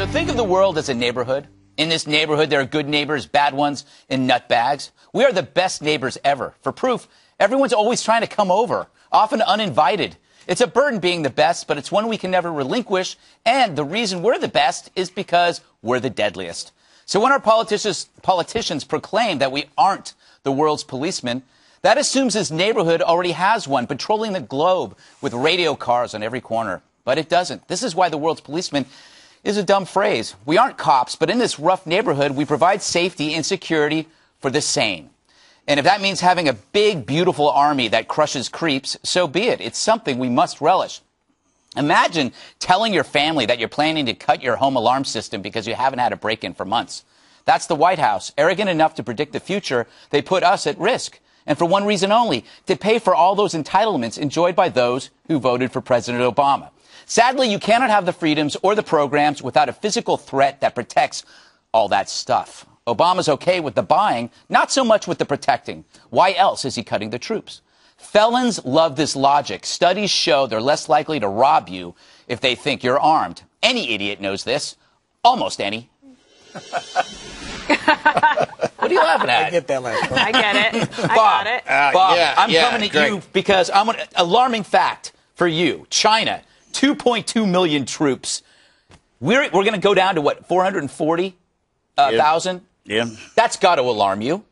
So think of the world as a neighborhood. In this neighborhood, there are good neighbors, bad ones, and nutbags. We are the best neighbors ever. For proof, everyone's always trying to come over, often uninvited. It's a burden being the best, but it's one we can never relinquish. And the reason we're the best is because we're the deadliest. So when our politicians proclaim that we aren't the world's policemen, that assumes his neighborhood already has one, patrolling the globe with radio cars on every corner. But it doesn't. This is why the world's policeman is a dumb phrase. We aren't cops, but in this rough neighborhood, we provide safety and security for the sane. And if that means having a big, beautiful army that crushes creeps, so be it. It's something we must relish. Imagine telling your family that you're planning to cut your home alarm system because you haven't had a break-in for months. That's the White House. Arrogant enough to predict the future, they put us at risk. And for one reason only, to pay for all those entitlements enjoyed by those who voted for President Obama. Sadly, you cannot have the freedoms or the programs without a physical threat that protects all that stuff. Obama's okay with the buying, not so much with the protecting. Why else is he cutting the troops? Felons love this logic. Studies show they're less likely to rob you if they think you're armed. Any idiot knows this. Almost any. What are you laughing at? I get that last one. I get it. I Bob, got it. Bob, I'm coming at great. you because I'm an alarming fact for you. China, 2.2 million troops. We're going to go down to, what, 440,000? Yeah. That's got to alarm you.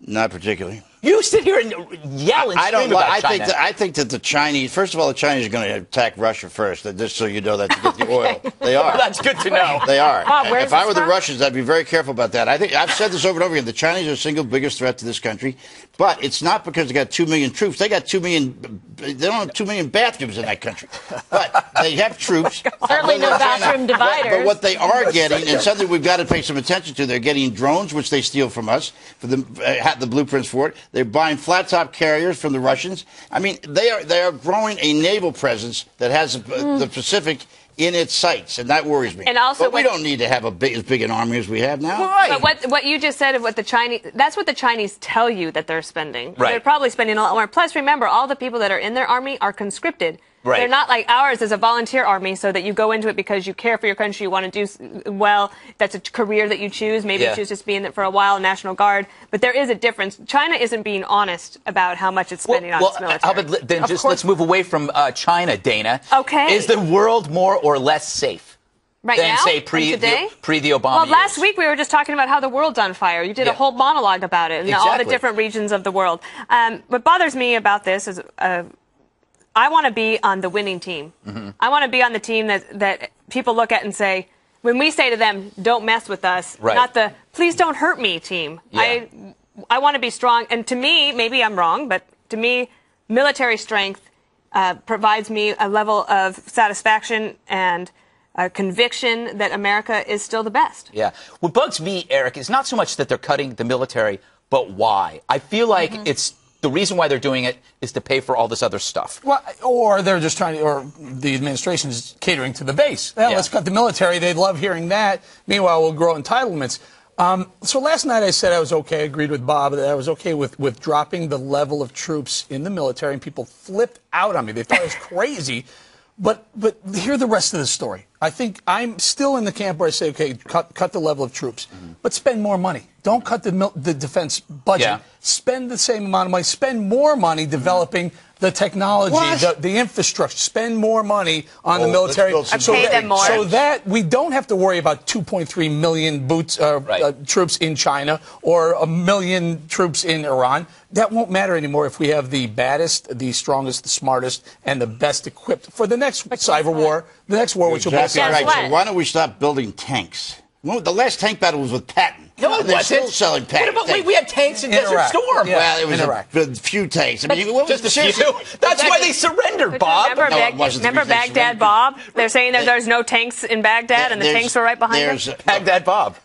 Not particularly. You sit here and yell and I don't. scream about I China. think that the Chinese. First of all, the Chinese are going to attack Russia first. Just so you know that to get the oil, they are. That's good to know. They are. Bob, where's if I this were the from? Russians, I'd be very careful about that. I think I've said this over and over again. The Chinese are the single biggest threat to this country, but it's not because they got 2 million troops. They got 2 million. They don't have 2 million bathrooms in that country, but they have troops. Certainly no bathroom dividers. But what they are getting, and something we've got to pay some attention to, they're getting drones, which they steal from us, for the blueprints for it. They're buying flat-top carriers from the Russians. I mean, they are growing a naval presence that has the Pacific in its sights, and that worries me. And also, but we don't need to have as big an army as we have now. Right. But what you just said of what the Chinese, that's what the Chinese tell you that they're spending. Right. They're probably spending a lot more. Plus, remember, all the people that are in their army are conscripted. Right. They're not like ours as a volunteer army, so that you go into it because you care for your country, you want to do well. That's a career that you choose. Maybe you choose just to be in it for a while, National Guard. But there is a difference. China isn't being honest about how much it's spending on its military. How about then let's move away from China, Dana. Okay. Is the world more or less safe Right than, now? say, From today? pre the Obama Well, last years? week we were just talking about how the world's on fire. You did a whole monologue about it and all the Exactly. different regions of the world. What bothers me about this is I want to be on the winning team. Mm-hmm. I want to be on the team that people look at and say, when we say to them, don't mess with us, Right. not the please don't hurt me team. Yeah. I want to be strong. And to me, maybe I'm wrong, but to me, military strength provides me a level of satisfaction and conviction that America is still the best. Yeah. What bugs me, Eric, is not so much that they're cutting the military, but why. I feel like it's the reason why they're doing it is to pay for all this other stuff. Well, or they're just trying to, or the administration is catering to the base. Let's cut the military. They'd love hearing that. Meanwhile, we'll grow entitlements. So last night I said I was okay. I agreed with Bob that I was okay with dropping the level of troops in the military, and people flipped out on me. They thought I was crazy. But hear the rest of the story. I think I'm still in the camp where I say, okay, cut the level of troops, but spend more money. Don't cut the defense budget. Yeah. Spend the same amount of money. Spend more money developing the technology, the infrastructure. Spend more money on the military. Pay them more. So that we don't have to worry about 2.3 million troops in China or 1 million troops in Iran. That won't matter anymore if we have the baddest, the strongest, the smartest, and the best equipped for the next cyber war, the next war, which will be Exactly Guess right. what? So why don't we stop building tanks? Well, the last tank battle was with Patton. No, it They're wasn't. still selling tanks. What about, we had tanks in Desert Iraq. Storm. Yeah. Well, it was In Iraq. a few tanks. I mean, Just a few. That's why they surrendered, Bob. Remember, No, it wasn't the remember reason they Baghdad surrendered. Bob? They're saying that there's no tanks in Baghdad, and the There's- tanks were right behind them. there's- Baghdad Bob.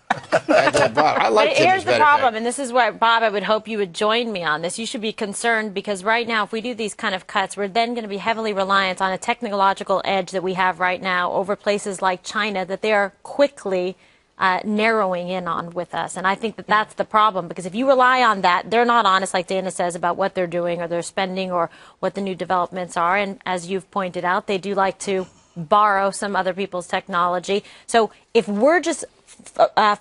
Baghdad Bob. I like But him, here's as a the matter of problem, fact. and this is where, Bob, I would hope you would join me on this. You should be concerned because right now, if we do these kind of cuts, we're then going to be heavily reliant on a technological edge that we have right now over places like China that they are quickly narrowing in on with us. And I think that that's the problem, because if you rely on that, they're not honest, like Dana says, about what they're doing or their spending or what the new developments are. And as you've pointed out, they do like to borrow some other people's technology. So if we're just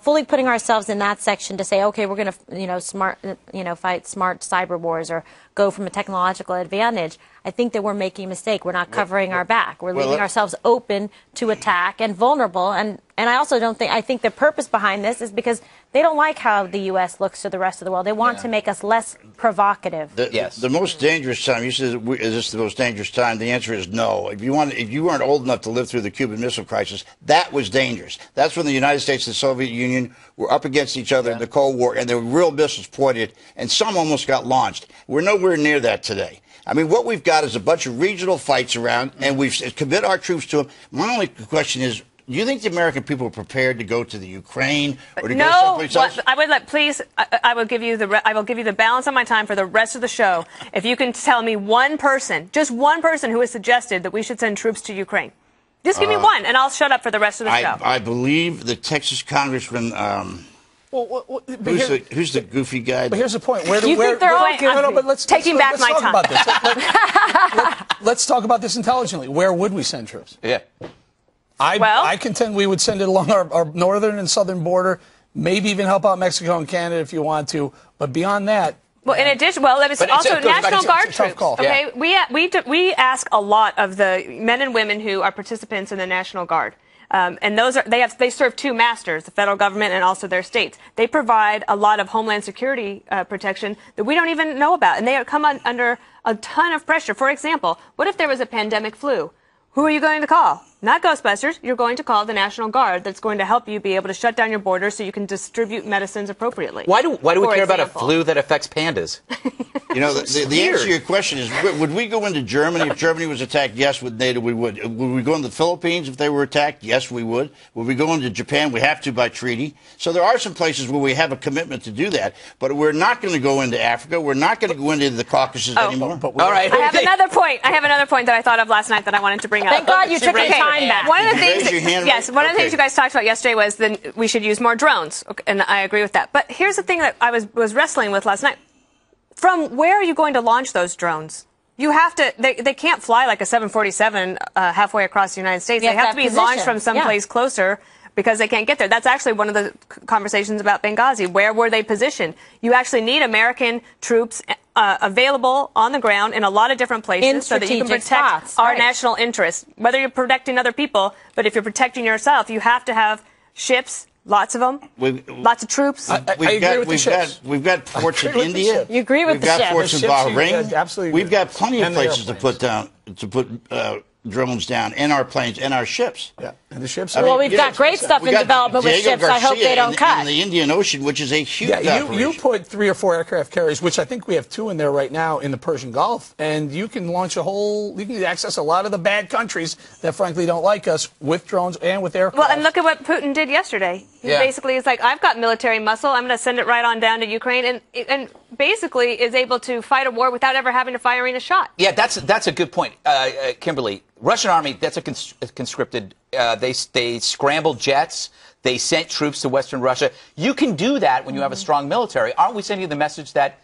fully putting ourselves in that section to say, okay, we're going to, fight smart cyber wars or go from a technological advantage, I think that we're making a mistake. We're not covering our back. We're leaving ourselves open to attack and vulnerable. And I also don't think, I think the purpose behind this is because they don't like how the U.S. looks to the rest of the world. They want to make us less provocative. The most dangerous time, you said, is this the most dangerous time? The answer is no. If you weren't old enough to live through the Cuban Missile Crisis, that was dangerous. That's when the United States and the Soviet Union were up against each other in the Cold War, and there were real missiles pointed, and some almost got launched. We're nowhere near that today. I mean, what we've got is a bunch of regional fights around, and we've committed our troops to them. My only question is, do you think the American people are prepared to go to the Ukraine or to go someplace else? I would I will give you the balance of my time for the rest of the show if you can tell me one person, just one person, who has suggested that we should send troops to Ukraine. Just give me one, and I'll shut up for the rest of the show. I believe the Texas Congressman. Who's the goofy guy? But here's the point. Let's talk about this intelligently. Where would we send troops? Yeah. I contend we would send it along our northern and southern border, maybe even help out Mexico and Canada if you want to. But beyond that. Well, in addition, there's also National Guard troops. Okay, we ask a lot of the men and women who are participants in the National Guard. And they serve two masters, the federal government and also their states. They provide a lot of homeland security protection that we don't even know about, and they come under a ton of pressure. For example, what if there was a pandemic flu? Who are you going to call? Not Ghostbusters. You're going to call the National Guard that's going to help you be able to shut down your borders so you can distribute medicines appropriately. Why do we care about a flu that affects pandas? You know, the answer to your question is, would we go into Germany if Germany was attacked? Yes, with NATO we would. Would we go into the Philippines if they were attacked? Yes, we would. Would we go into Japan? We have to by treaty. So there are some places where we have a commitment to do that. But we're not going to go into Africa. We're not going to go into the Caucasus anymore. All right. I have another point. that I thought of last night that I wanted to bring up. Thank God you took your time back. One of the things you guys talked about yesterday was that we should use more drones, and I agree with that. But here's the thing that I was wrestling with last night. From where are you going to launch those drones? You have to. They can't fly like a 747 halfway across the United States. They have to be launched from someplace closer because they can't get there. That's actually one of the conversations about Benghazi. Where were they positioned? You actually need American troops available on the ground in a lot of different places so that you can protect our national interests. Whether you're protecting other people, but if you're protecting yourself, you have to have ships. Lots of them. Lots of troops. We've got ports in India. You agree with the ships. We've got ports in Bahrain. Absolutely. We've got plenty of places to put drones down, and our planes and our ships. Yeah, and the ships. Well, we've got great stuff in development with ships. I hope they don't cut. In the Indian Ocean, which is a huge operation. You put 3 or 4 aircraft carriers, which I think we have 2 in there right now in the Persian Gulf, and you can launch you can access a lot of the bad countries that frankly don't like us with drones and with aircraft. Well, and look at what Putin did yesterday. He basically is like, I've got military muscle. I'm going to send it right on down to Ukraine, and basically is able to fight a war without ever having to fire in a shot. Yeah, that's a good point, Kimberly. Russian army, that's a conscripted. They scrambled jets. They sent troops to Western Russia. You can do that when you have a strong military. Aren't we sending the message that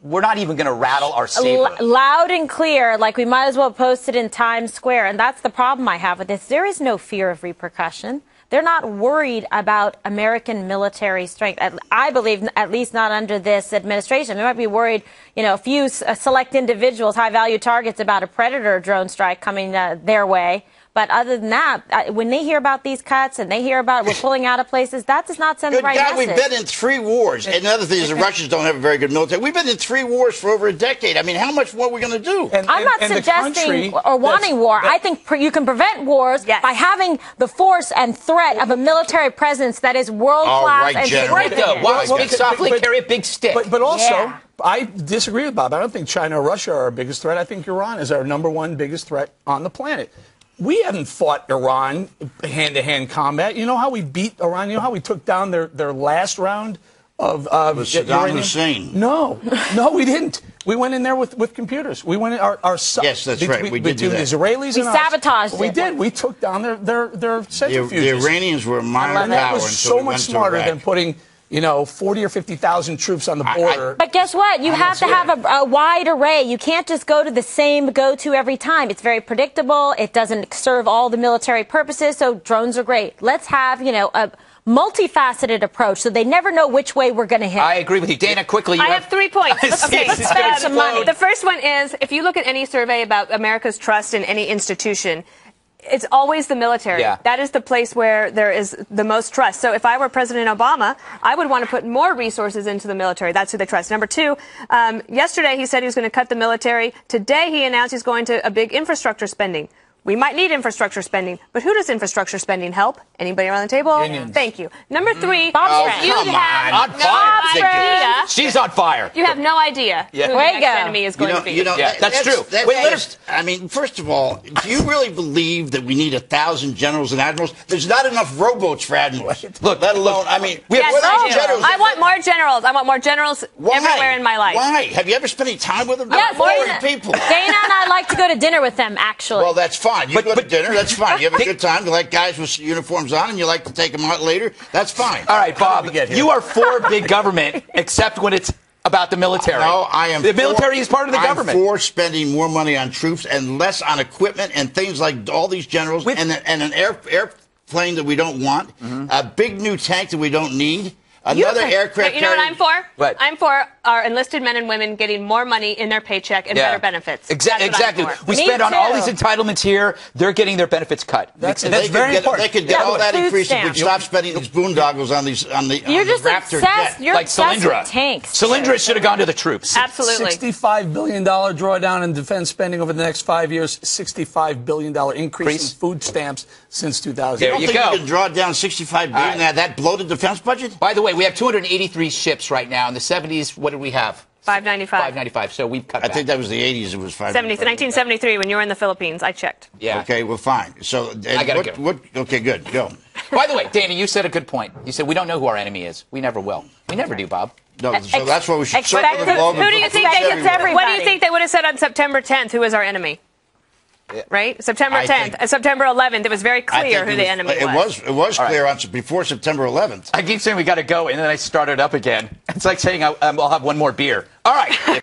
we're not even going to rattle our saber? Loud and clear, like we might as well post it in Times Square. And that's the problem I have with this. There is no fear of repercussion. They're not worried about American military strength. I believe, at least not under this administration. They might be worried, a few select individuals, high-value targets, about a Predator drone strike coming their way. But other than that, when they hear about these cuts and they hear about we're pulling out of places, that does not send the right message. We've been in 3 wars. And another thing is the Russians don't have a very good military. We've been in 3 wars for over a decade. I mean, how much more are we going to do? I'm not suggesting or wanting war. I think you can prevent wars by having the force and threat of a military presence that is world-class and significant. Speak softly, carry a big stick. But also, I disagree with Bob. I don't think China or Russia are our biggest threat. I think Iran is our #1 biggest threat on the planet. We haven't fought Iran hand-to-hand combat. You know how we beat Iran? You know how we took down their last round of Saddam Hussein? No, we didn't. We went in there with computers. We went in yes, that's right. We did do that. The Israelis and sabotaged We did. We took down their centrifuges. The Iranians were a minor power. That was so much smarter than putting 40 or 50,000 troops on the border. But guess what? You have to have a wide array. You can't just go to the same go-to every time. It's very predictable. It doesn't serve all the military purposes, so drones are great. Let's have, a multifaceted approach so they never know which way we're going to hit. I agree with you. Dana, quickly. I have 3 points. Okay, some money. The first one is, if you look at any survey about America's trust in any institution, it's always the military. Yeah. That is the place where there is the most trust. So if I were President Obama, I would want to put more resources into the military. That's who they trust. Number two, yesterday he said he was going to cut the military. Today he announced he's going to a big infrastructure spending. We might need infrastructure spending, but who does infrastructure spending help? Anybody around the table? Unions. Thank you. Number three, Bob's you have On no fire. idea. She's on fire. You have no idea who the Way to next go. enemy is going to be. Yeah, that's true. I mean, first of all, do you really believe that we need 1,000 generals and admirals? There's not enough rowboats for admirals. Look, let alone, I mean, we have Yes, I do. generals. I want more generals. I want more generals Why? everywhere in my life. Why? Have you ever spent any time with them? Yes, They're Dana- boring people. Dana and I like to go to dinner with them, actually. Well, that's fine. You go to dinner, that's fine. You have a They- good time. You like guys with uniforms on, and you like to take them out later. That's fine. All right, Bob, we get here? you are for big government, except when it's about the military. No, I am. The military is part of the government. I'm for spending more money on troops and less on equipment and things like all these generals and an airplane that we don't want, a big new tank that we don't need, another aircraft. But you know what I'm for? What? I'm for our enlisted men and women getting more money in their paycheck and better benefits. That's what I'm Exactly. for. We Me spend on too. all these entitlements here. They're getting their benefits cut. That's They very could important. They could get Yeah, all that food increase if we stamps. stop spending these boondoggles on the You're just Raptor obsessed. jet. You're Like obsessed Solyndra. with tanks. Solyndra should have gone to the troops. Absolutely. $65 billion drawdown in defense spending over the next 5 years, $65 billion increase in food stamps since 2000. There I don't you think go. you can draw down $65 billion right. that bloated defense budget. By the way, we have 283 ships right now. In the 70s, what did we have? 595. 595. So we've cut I back. think that was the 80s. It was 5. 1973, when you were in the Philippines. I checked. Yeah. Okay, well, fine. So I gotta go. Okay, good. Go. By the way, Dana, you said a good point. You said we don't know who our enemy is. We never will. We never do, Bob. No, so that's why we should expect circle the it. globe. Who do you think Expect they it's everybody. What do you think they would have said on September 10th? Who is our enemy? Right? September I 10th. think- September 11th. It was very clear who the enemy was. It was clear before September 11th. I keep saying we got to go, and then I started up again. It's like saying I'll have one more beer. All right.